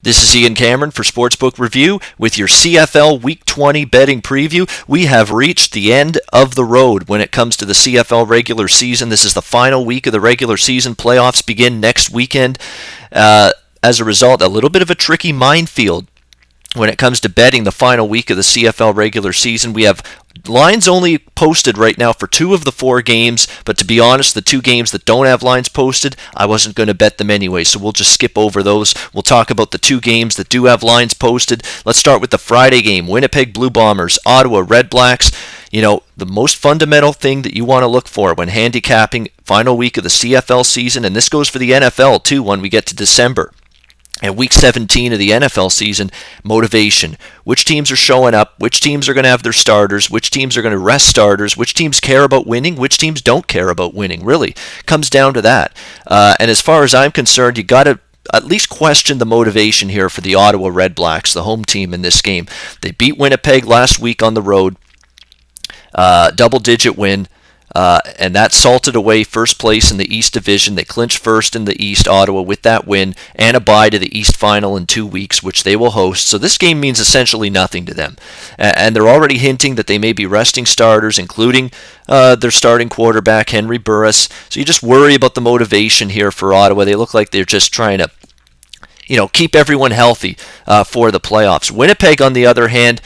This is Ian Cameron for Sportsbook Review with your CFL Week 20 betting preview. We have reached the end of the road when it comes to the CFL regular season. This is the final week of the regular season. Playoffs begin next weekend. As a result, a little bit of a tricky minefield when it comes to betting the final week of the CFL regular season. We have lines only posted right now for 2 of the 4 games, but to be honest, the 2 games that don't have lines posted, I wasn't going to bet them anyway, so we'll just skip over those. We'll talk about the 2 games that do have lines posted. Let's start with the Friday game, Winnipeg Blue Bombers, Ottawa Redblacks. You know, the most fundamental thing that you want to look for when handicapping final week of the CFL season, and this goes for the NFL too when we get to December, and Week 17 of the NFL season, motivation. Which teams are showing up? Which teams are going to have their starters? Which teams are going to rest starters? Which teams care about winning? Which teams don't care about winning? Really, comes down to that. And as far as I'm concerned, you got to at least question the motivation here for the Ottawa Redblacks, the home team in this game. They beat Winnipeg last week on the road, double-digit win. And that salted away first place in the East Division. They clinched first in the East, Ottawa, with that win, and a bye to the East Final in 2 weeks, which they will host. So this game means essentially nothing to them. And they're already hinting that they may be resting starters, including their starting quarterback, Henry Burris. So you just worry about the motivation here for Ottawa. They look like they're just trying to, keep everyone healthy for the playoffs. Winnipeg, on the other hand,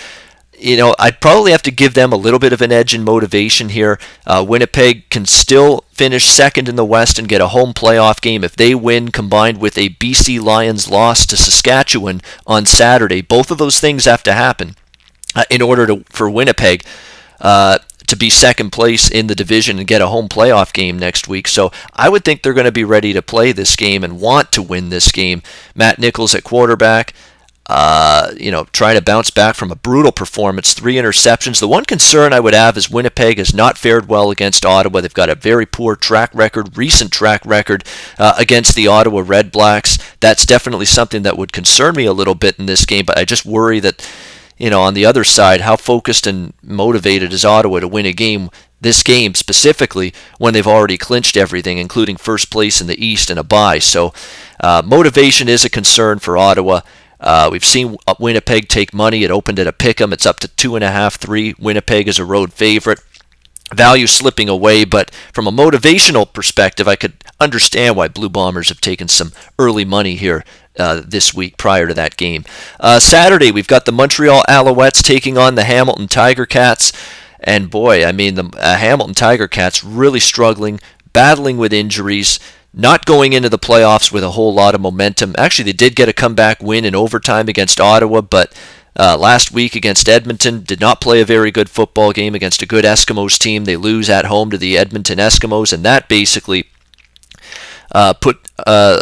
I'd probably have to give them a little bit of an edge in motivation here. Winnipeg can still finish second in the West and get a home playoff game if they win, combined with a BC Lions loss to Saskatchewan on Saturday. Both of those things have to happen in order for Winnipeg to be second place in the division and get a home playoff game next week. So I would think they're going to be ready to play this game and want to win this game. Matt Nichols at quarterback. Trying to bounce back from a brutal performance, 3 interceptions. The one concern I would have is Winnipeg has not fared well against Ottawa. They've got a very poor recent track record against the Ottawa Redblacks. That's definitely something that would concern me a little bit in this game, but I just worry that, on the other side, how focused and motivated is Ottawa to win a game, this game specifically, when they've already clinched everything, including first place in the East and a bye. So motivation is a concern for Ottawa. We've seen Winnipeg take money. It opened at a pick'em. It's up to 2.5, 3. Winnipeg is a road favorite. Value slipping away, but from a motivational perspective, I could understand why Blue Bombers have taken some early money here this week prior to that game. Saturday, we've got the Montreal Alouettes taking on the Hamilton Tiger Cats. And boy, the Hamilton Tiger Cats really struggling, battling with injuries, not going into the playoffs with a whole lot of momentum. Actually, they did get a comeback win in overtime against Ottawa, but last week against Edmonton did not play a very good football game against a good Eskimos team. They lose at home to the Edmonton Eskimos, and that basically put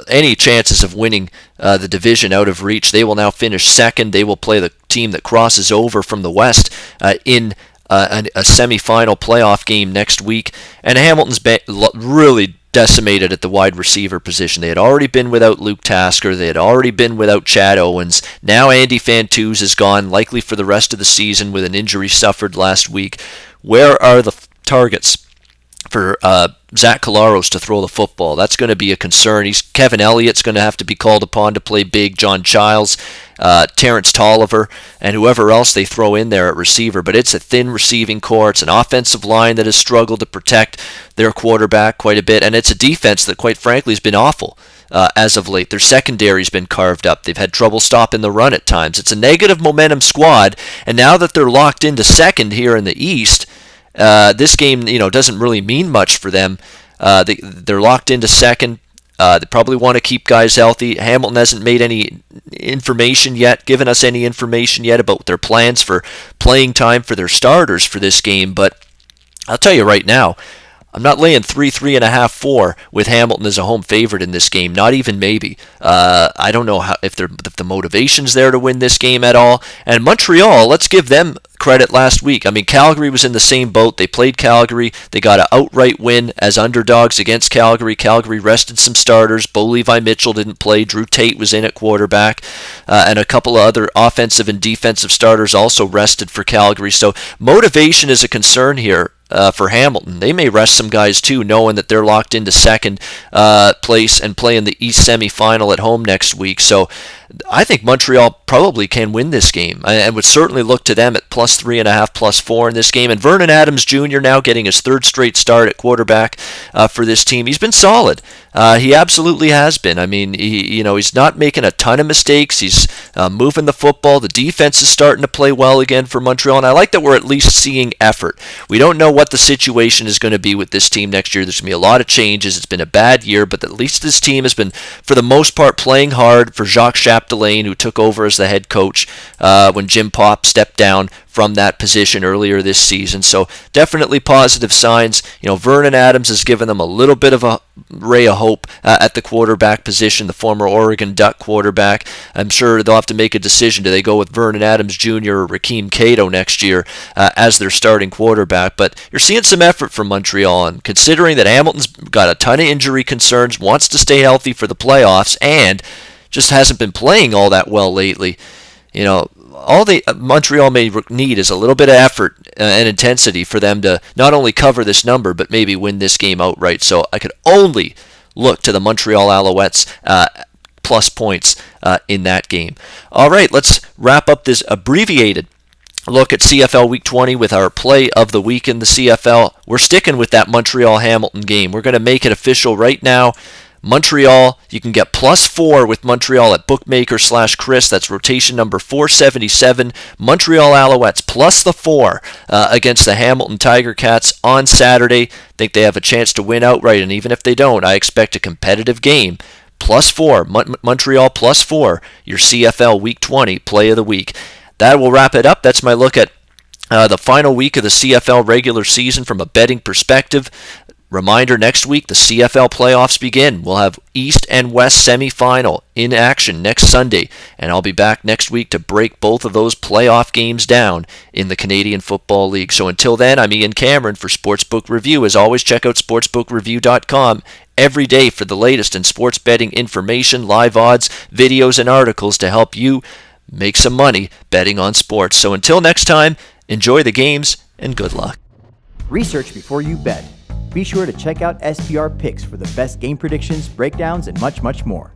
any chances of winning the division out of reach. They will now finish second. They will play the team that crosses over from the West in a semifinal playoff game next week. And Hamilton's really decimated at the wide receiver position. They had already been without Luke Tasker. They had already been without Chad Owens. Now Andy Fantuz is gone, likely for the rest of the season with an injury suffered last week. Where are the targets for Zach Collaros to throw the football? That's going to be a concern. Kevin Elliott's going to have to be called upon to play big. John Childs, Terrence Tolliver, and whoever else they throw in there at receiver. But it's a thin receiving core. It's an offensive line that has struggled to protect their quarterback quite a bit, and it's a defense that, quite frankly, has been awful as of late. Their secondary's been carved up. They've had trouble stopping the run at times. It's a negative momentum squad, and now that they're locked into second here in the East, this game, doesn't really mean much for them. They're locked into second. They probably want to keep guys healthy. Hamilton hasn't made any information yet, given us any information yet about their plans for playing time for their starters for this game. But I'll tell you right now, I'm not laying 3.5, 4 with Hamilton as a home favorite in this game. Not even maybe. I don't know if the motivation's there to win this game at all. And Montreal, let's give them credit last week. Calgary was in the same boat. They played Calgary. They got an outright win as underdogs against Calgary. Calgary rested some starters. Bo Levi Mitchell didn't play. Drew Tate was in at quarterback. And a couple of other offensive and defensive starters also rested for Calgary. So motivation is a concern here for Hamilton. They may rest some guys too, knowing that they're locked into second place and playing the East semifinal at home next week. So I think Montreal probably can win this game, and would certainly look to them at plus 3.5, plus 4 in this game. And Vernon Adams Jr. now getting his third straight start at quarterback for this team. He's been solid. He absolutely has been. I mean, he's not making a ton of mistakes. He's moving the football. The defense is starting to play well again for Montreal, and I like that we're at least seeing effort. We don't know what the situation is going to be with this team next year. There's going to be a lot of changes. It's been a bad year, but at least this team has been, for the most part, playing hard for Jacques Chapdelaine, who took over as the head coach when Jim Popp stepped down from that position earlier this season. So definitely positive signs. Vernon Adams has given them a little bit of a ray of hope at the quarterback position, the former Oregon Duck quarterback. I'm sure they'll have to make a decision. Do they go with Vernon Adams Jr. or Rakeem Cato next year as their starting quarterback? But you're seeing some effort from Montreal, and considering that Hamilton's got a ton of injury concerns, wants to stay healthy for the playoffs, and just hasn't been playing all that well lately, all Montreal may need is a little bit of effort and intensity for them to not only cover this number, but maybe win this game outright. So I could only look to the Montreal Alouettes plus points in that game. All right, let's wrap up this abbreviated look at CFL Week 20 with our play of the week in the CFL. We're sticking with that Montreal-Hamilton game. We're going to make it official right now. Montreal, you can get plus 4 with Montreal at bookmaker/Chris. That's rotation number 477. Montreal Alouettes plus the 4 against the Hamilton Tiger Cats on Saturday. Think they have a chance to win outright, and even if they don't, I expect a competitive game. Plus 4, Montreal plus 4, your CFL Week 20 play of the week. That will wrap it up. That's my look at the final week of the CFL regular season from a betting perspective. Reminder, next week the CFL playoffs begin. We'll have East and West semifinal in action next Sunday, and I'll be back next week to break both of those playoff games down in the Canadian Football League. So until then, I'm Ian Cameron for Sportsbook Review. As always, check out sportsbookreview.com every day for the latest in sports betting information, live odds, videos, and articles to help you make some money betting on sports. So until next time, enjoy the games and good luck. Research before you bet. Be sure to check out SPR Picks for the best game predictions, breakdowns, and much, much more.